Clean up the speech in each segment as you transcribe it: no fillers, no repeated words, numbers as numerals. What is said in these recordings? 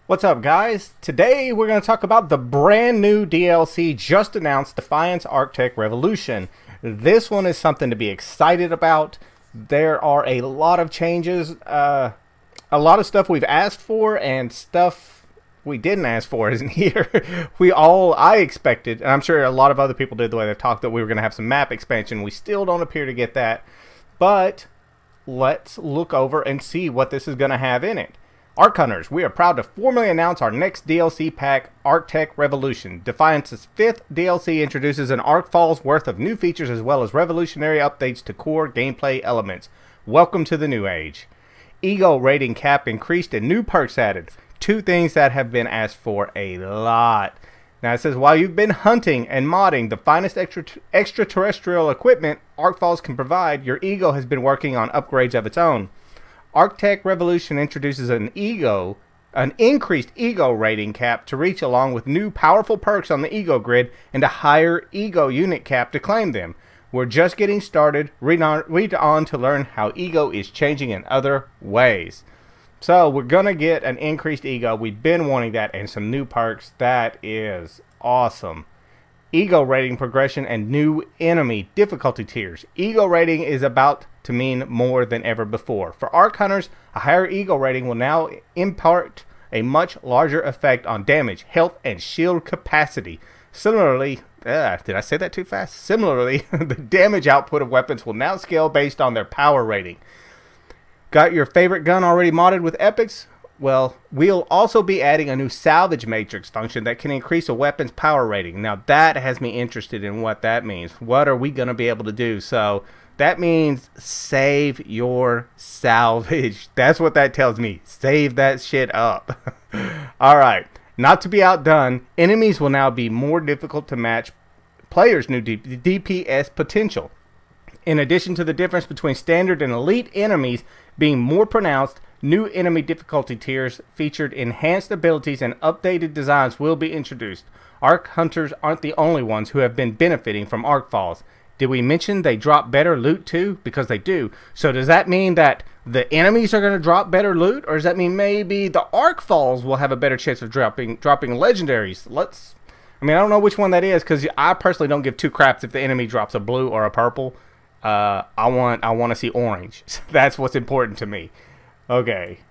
What's up, guys? Today we're going to talk about the brand new DLC just announced, Defiance Arktech Revolution. This one is something to be excited about. There are a lot of changes, a lot of stuff we've asked for and stuff we didn't ask for isn't here. I expected, and I'm sure a lot of other people did the way they've talked, that we were going to have some map expansion. We still don't appear to get that, but let's look over and see what this is going to have in it. Ark Hunters, we are proud to formally announce our next DLC pack, Arktech Revolution. Defiance's 5th DLC introduces an Ark Falls worth of new features as well as revolutionary updates to core gameplay elements. Welcome to the new age. Ego rating cap increased and new perks added. Two things that have been asked for a lot. Now it says, while you've been hunting and modding the finest extraterrestrial equipment Ark Falls can provide, your Ego has been working on upgrades of its own. Arktech Revolution introduces an increased Ego rating cap to reach, along with new powerful perks on the Ego grid and a higher Ego unit cap to claim them. We're just getting started. Read on to learn how Ego is changing in other ways. So we're going to get an increased Ego. We've been wanting that, and some new perks. That is awesome. Ego rating progression and new enemy difficulty tiers. Ego rating is about to mean more than ever before. For Ark Hunters, a higher Ego rating will now impart a much larger effect on damage, health, and shield capacity. Similarly, did I say that too fast? Similarly, the damage output of weapons will now scale based on their power rating. Got your favorite gun already modded with epics? Well, we'll also be adding a new salvage matrix function that can increase a weapon's power rating. Now that has me interested in what that means. What are we going to be able to do? So that means save your salvage. That's what that tells me. Save that shit up. Alright, not to be outdone, enemies will now be more difficult to match players' new DPS potential. In addition to the difference between standard and elite enemies being more pronounced, new enemy difficulty tiers featured enhanced abilities and updated designs will be introduced. Ark Hunters aren't the only ones who have been benefiting from Ark Falls. Did we mention they drop better loot too? Because they do. So does that mean that the enemies are going to drop better loot? Or does that mean maybe the Ark Falls will have a better chance of dropping legendaries? I don't know which one that is, because I personally don't give two craps if the enemy drops a blue or a purple. I want to see orange. That's what's important to me. Okay.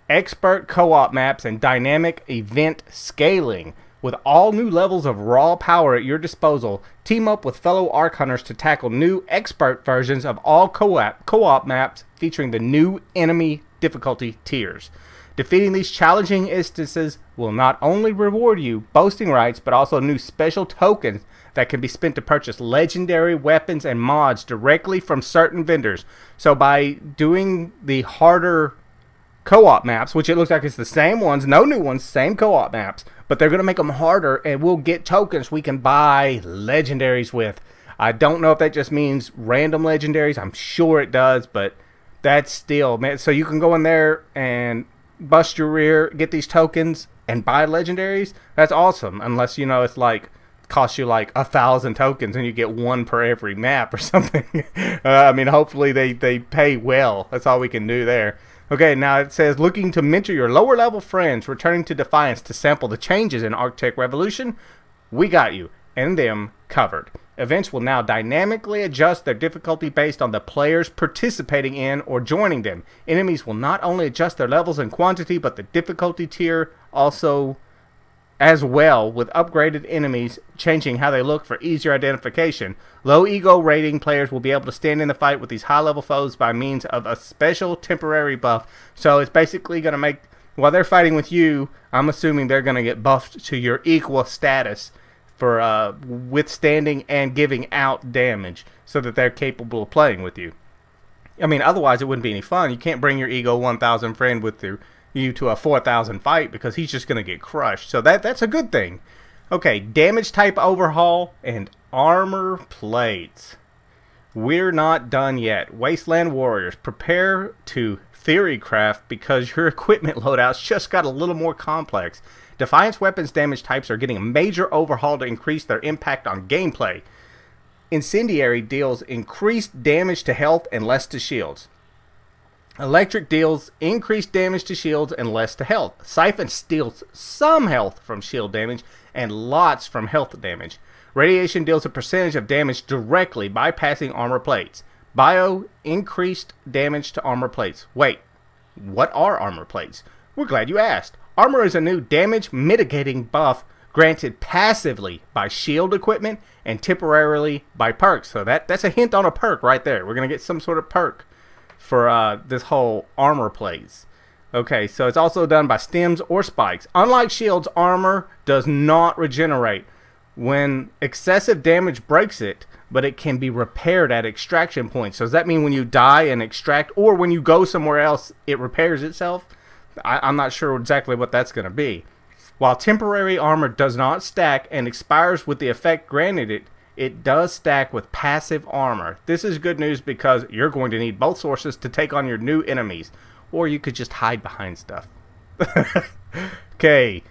Expert co-op maps and dynamic event scaling. With all new levels of raw power at your disposal, team up with fellow Ark Hunters to tackle new expert versions of all co-op maps featuring the new enemy difficulty tiers. Defeating these challenging instances will not only reward you boasting rights, but also new special tokens that can be spent to purchase legendary weapons and mods directly from certain vendors. So by doing the harder co-op maps, which it looks like it's the same ones, no new ones, same co-op maps, but they're going to make them harder, and we'll get tokens we can buy legendaries with. I don't know if that just means random legendaries. I'm sure it does, but that's still, man. So you can go in there and bust your rear, get these tokens, and buy legendaries. That's awesome, unless, it's like costs you like 1,000 tokens and you get one per every map or something. Hopefully they pay well. That's all we can do there. Okay, now it says, looking to mentor your lower level friends returning to Defiance to sample the changes in Arktech Revolution? We got you and them covered. Events will now dynamically adjust their difficulty based on the players participating in or joining them. Enemies will not only adjust their levels and quantity, but the difficulty tier also as well, with upgraded enemies changing how they look for easier identification. Low Ego rating players will be able to stand in the fight with these high level foes by means of a special temporary buff. So it's basically going to make, while they're fighting with you, I'm assuming they're going to get buffed to your equal status for withstanding and giving out damage, so that they're capable of playing with you. Otherwise it wouldn't be any fun. You can't bring your Ego 1000 friend with you to a 4,000 fight, because he's just going to get crushed. So that's a good thing. Okay, damage type overhaul and armor plates. We're not done yet. Wasteland Warriors, prepare to theory craft, because your equipment loadouts just got a little more complex. Defiance weapons damage types are getting a major overhaul to increase their impact on gameplay. Incendiary deals increased damage to health and less to shields. Electric deals increased damage to shields and less to health. Siphon steals some health from shield damage and lots from health damage. Radiation deals a percentage of damage directly bypassing armor plates. Bio increased damage to armor plates. Wait, what are armor plates? We're glad you asked. Armor is a new damage mitigating buff granted passively by shield equipment and temporarily by perks. So that's a hint on a perk right there. We're going to get some sort of perk for this whole armor plates. Okay, so it's also done by stems or spikes. Unlike shields, armor does not regenerate when excessive damage breaks it, but it can be repaired at extraction points. So does that mean when you die and extract, or when you go somewhere else, it repairs itself? I'm not sure exactly what that's going to be. While temporary armor does not stack and expires with the effect granted it, it does stack with passive armor. This is good news because you're going to need both sources to take on your new enemies. Or you could just hide behind stuff. Okay.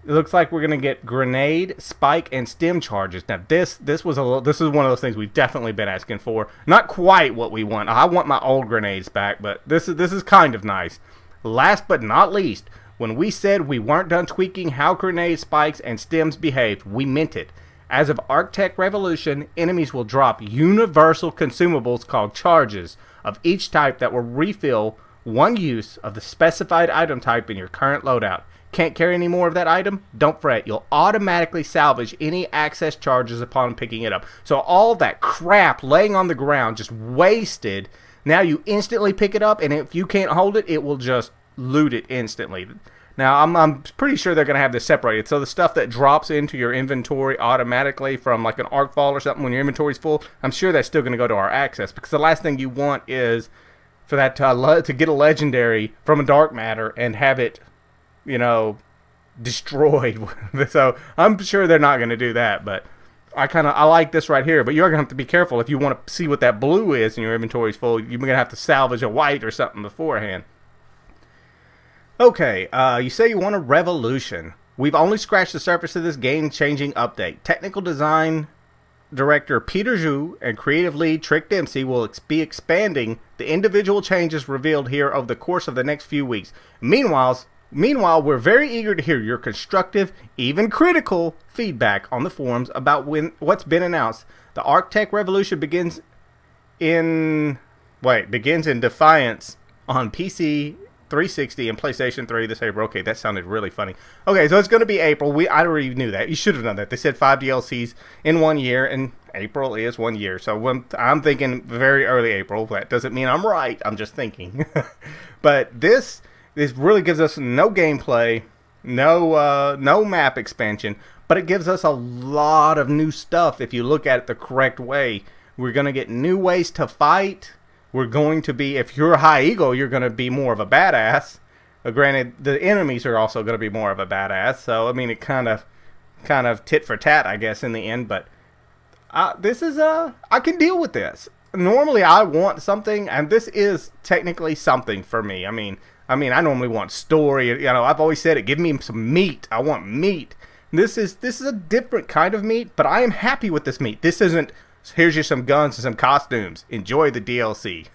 It looks like we're gonna get grenade, spike, and stem charges. Now this is one of those things we've definitely been asking for. Not quite what we want. I want my old grenades back, but this is kind of nice. Last but not least, when we said we weren't done tweaking how grenade spikes and stems behaved, we meant it. As of Arktech Revolution, enemies will drop universal consumables called charges of each type that will refill one use of the specified item type in your current loadout. Can't carry any more of that item? Don't fret. You'll automatically salvage any access charges upon picking it up. So all that crap laying on the ground, just wasted, now you instantly pick it up, and if you can't hold it, it will just loot it instantly. Now, I'm pretty sure they're going to have this separated. So the stuff that drops into your inventory automatically from like an arc fall or something when your inventory's full, I'm sure that's still going to go to our access, because the last thing you want is for that to get a legendary from a dark matter and have it, you know, destroyed. So I'm sure they're not going to do that, but I like this right here. But you're going to have to be careful if you want to see what that blue is and your inventory's full. You're going to have to salvage a white or something beforehand. Okay, you say you want a revolution. We've only scratched the surface of this game-changing update. Technical design director Peter Zhu and creative lead Trick Dempsey will be expanding the individual changes revealed here over the course of the next few weeks. Meanwhile, we're very eager to hear your constructive, even critical, feedback on the forums about what's been announced. The Arktech Revolution begins in Defiance on PC, 360, and PlayStation 3 this April. Okay, that sounded really funny. Okay, so it's going to be April. I already knew that. You should have known that. They said 5 DLCs in 1 year, and April is 1 year. So I'm thinking very early April. That doesn't mean I'm right. I'm just thinking. But this really gives us no gameplay, no map expansion, but it gives us a lot of new stuff if you look at it the correct way. We're going to get new ways to fight. We're going to be, if you're a high ego, you're going to be more of a badass. Granted, the enemies are also going to be more of a badass. So, I mean, it kind of tit for tat, I guess, in the end. But this is, I can deal with this. Normally, I want something, and this is technically something for me. I mean, I normally want story. You know, I've always said it. Give me some meat. I want meat. This is a different kind of meat, but I am happy with this meat. This isn't, here's you some guns and some costumes. Enjoy the DLC.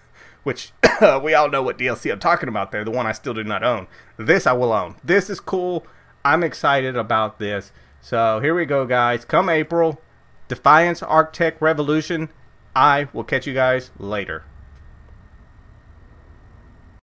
Which, we all know what DLC I'm talking about there. The one I still do not own. This I will own. This is cool. I'm excited about this. So, here we go, guys. Come April, Defiance Arktech Revolution. I will catch you guys later.